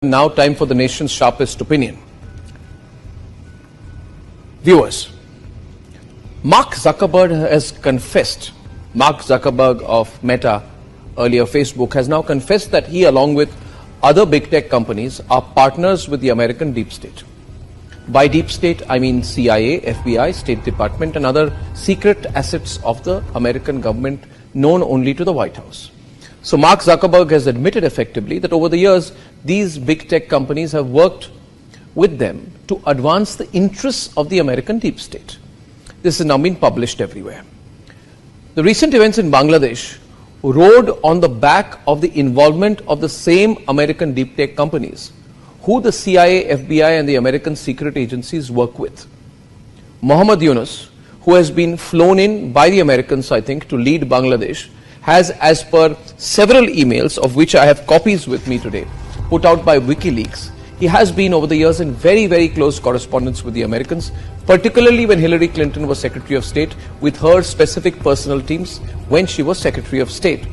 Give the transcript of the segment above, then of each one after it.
Now time for the nation's sharpest opinion. Viewers, Mark Zuckerberg has confessed, Mark Zuckerberg of Meta, earlier Facebook, has now confessed that he, along with other big tech companies, are partners with the American deep state. By deep state, I mean CIA, FBI, State Department and other secret assets of the American government known only to the White House. So Mark Zuckerberg has admitted effectively that over the years, these big tech companies have worked with them to advance the interests of the American deep state. This has now been published everywhere. The recent events in Bangladesh rode on the back of the involvement of the same American deep tech companies who the CIA, FBI and the American secret agencies work with. Muhammad Yunus, who has been flown in by the Americans, I think, to lead Bangladesh, has, as per several emails, of which I have copies with me today, put out by WikiLeaks, he has been over the years in very, very close correspondence with the Americans, particularly when Hillary Clinton was Secretary of State, with her specific personal teams when she was Secretary of State.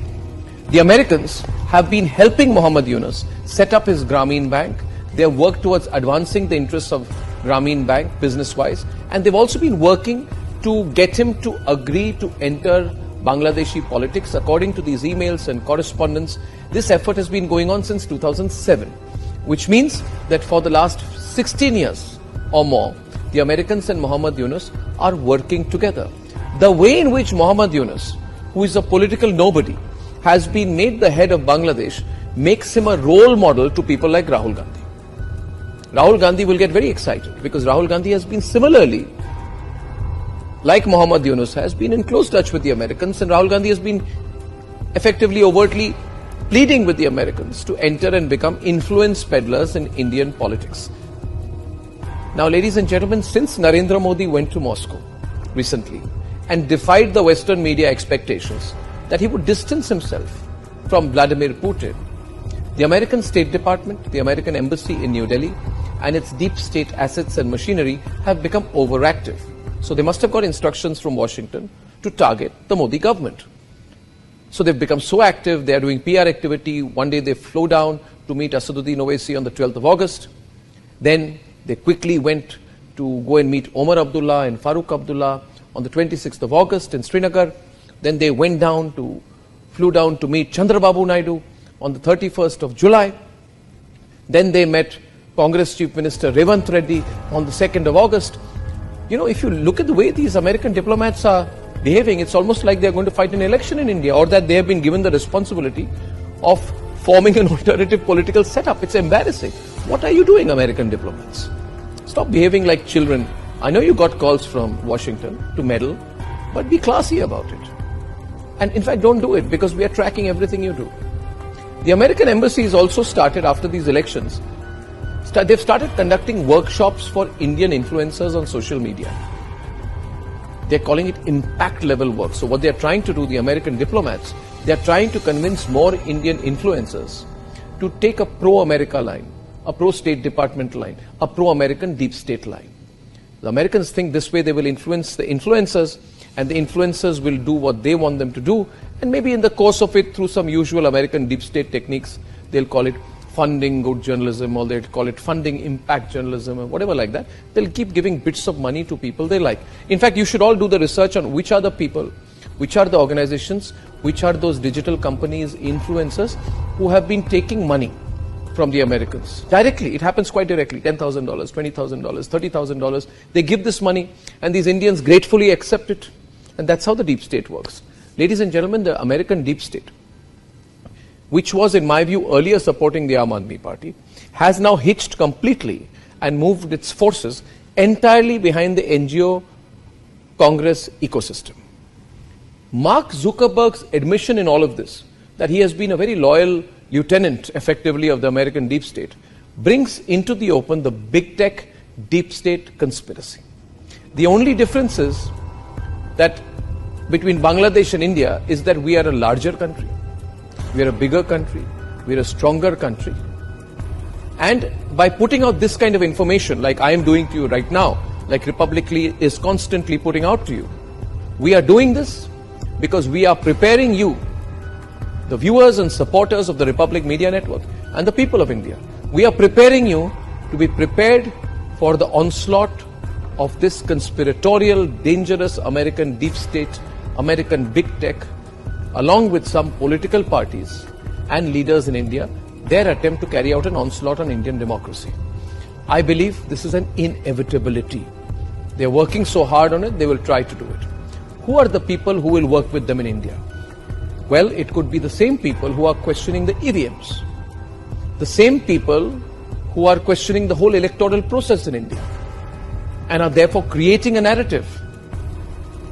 The Americans have been helping Muhammad Yunus set up his Grameen Bank. They have worked towards advancing the interests of Grameen Bank business-wise, and they've also been working to get him to agree to enter Bangladeshi politics. According to these emails and correspondence, this effort has been going on since 2007, which means that for the last 16 years or more, the Americans and Muhammad Yunus are working together. The way in which Muhammad Yunus, who is a political nobody, has been made the head of Bangladesh makes him a role model to people like Rahul Gandhi. Rahul Gandhi will get very excited because Rahul Gandhi has been similarly, like Muhammad Yunus, has been in close touch with the Americans, and Rahul Gandhi has been effectively, overtly pleading with the Americans to enter and become influence peddlers in Indian politics. Now, ladies and gentlemen, since Narendra Modi went to Moscow recently and defied the Western media expectations that he would distance himself from Vladimir Putin, the American State Department, the American Embassy in New Delhi, and its deep state assets and machinery have become overactive. So they must have got instructions from Washington to target the Modi government. So they've become so active, they are doing PR activity. One day they flew down to meet Asaduddin Owaisi on the 12th of August. Then they quickly went to go and meet Omar Abdullah and Farooq Abdullah on the 26th of August in Srinagar. Then they flew down to meet Chandrababu Naidu on the 31st of July. Then they met Congress Chief Minister Revanth Reddy on the 2nd of August. You know, if you look at the way these American diplomats are behaving, it's almost like they're going to fight an election in India, or that they have been given the responsibility of forming an alternative political setup. It's embarrassing. What are you doing, American diplomats? Stop behaving like children. I know you got calls from Washington to meddle, but be classy about it. And in fact, don't do it, because we are tracking everything you do. The American embassy has also started, after these elections, they've started conducting workshops for Indian influencers on social media. They're calling it impact level work. So what they're trying to do, the American diplomats, they're trying to convince more Indian influencers to take a pro-America line, a pro-State Department line, a pro-American deep state line. The Americans think this way they will influence the influencers, and the influencers will do what they want them to do, and maybe in the course of it, through some usual American deep state techniques, they'll call it funding good journalism, or they'll call it funding impact journalism, or whatever like that. They'll keep giving bits of money to people they like. In fact, you should all do the research on which are the people, which are the organizations, which are those digital companies, influencers, who have been taking money from the Americans. Directly, it happens quite directly, $10,000, $20,000, $30,000. They give this money, and these Indians gratefully accept it. And that's how the deep state works. Ladies and gentlemen, the American deep state, which was, in my view, earlier supporting the Aam Aadmi Party, has now hitched completely and moved its forces entirely behind the NGO Congress ecosystem. Mark Zuckerberg's admission in all of this, that he has been a very loyal lieutenant, effectively, of the American deep state, brings into the open the big tech deep state conspiracy. The only difference is that between Bangladesh and India is that we are a larger country. We are a bigger country, we are a stronger country. And by putting out this kind of information, like I am doing to you right now, like Republic is constantly putting out to you, we are doing this because we are preparing you, the viewers and supporters of the Republic Media Network, and the people of India, We are preparing you to be prepared for the onslaught of this conspiratorial, dangerous American deep state, American big tech, along with some political parties and leaders in India, their attempt to carry out an onslaught on Indian democracy. I believe this is an inevitability. They are working so hard on it, they will try to do it. Who are the people who will work with them in India? Well, it could be the same people who are questioning the EVMs, the same people who are questioning the whole electoral process in India, and are therefore creating a narrative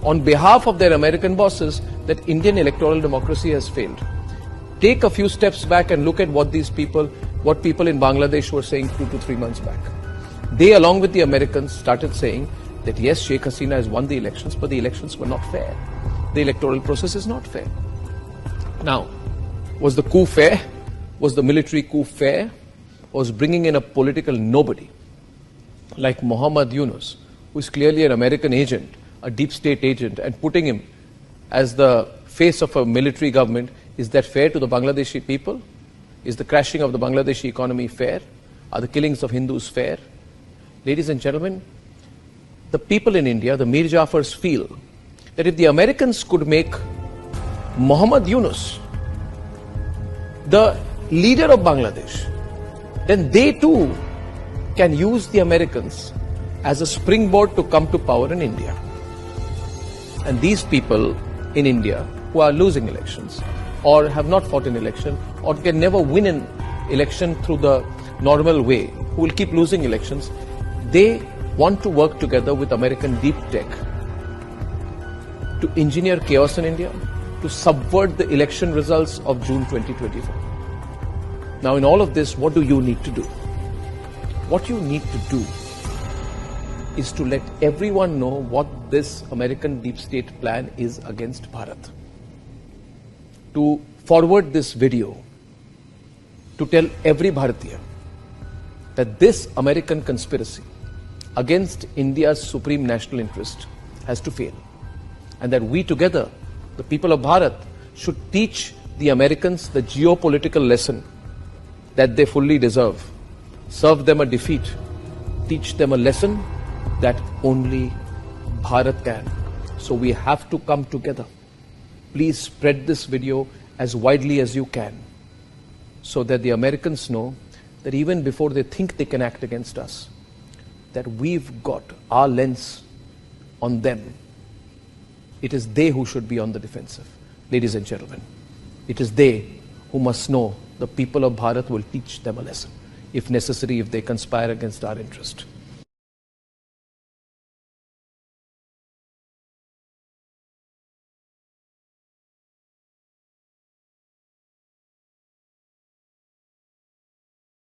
on behalf of their American bosses that Indian electoral democracy has failed. Take a few steps back and look at what people in Bangladesh were saying 2 to 3 months back. They, along with the Americans, started saying that yes, Sheikh Hasina has won the elections, but the elections were not fair. The electoral process is not fair. Now, was the coup fair? Was the military coup fair? Was bringing in a political nobody like Muhammad Yunus, who is clearly an American agent, a deep state agent, and putting him as the face of a military government, is that fair to the Bangladeshi people? Is the crashing of the Bangladeshi economy fair? Are the killings of Hindus fair? Ladies and gentlemen, the people in India, the Mir Jafars, feel that if the Americans could make Muhammad Yunus the leader of Bangladesh, then they too can use the Americans as a springboard to come to power in India. And these people in India who are losing elections or have not fought an election or can never win an election through the normal way, who will keep losing elections, they want to work together with American deep tech to engineer chaos in India, to subvert the election results of June 2024. Now, in all of this, what do you need to do? What you need to do is to let everyone know what this American deep state plan is against Bharat. To forward this video, to tell every Bharatiya that this American conspiracy against India's supreme national interest has to fail. And that we together, the people of Bharat, should teach the Americans the geopolitical lesson that they fully deserve. Serve them a defeat. Teach them a lesson that only Bharat can. So we have to come together. Please spread this video as widely as you can, so that the Americans know that even before they think they can act against us, that we've got our lens on them. It is they who should be on the defensive. Ladies and gentlemen, it is they who must know the people of Bharat will teach them a lesson, if necessary, if they conspire against our interest.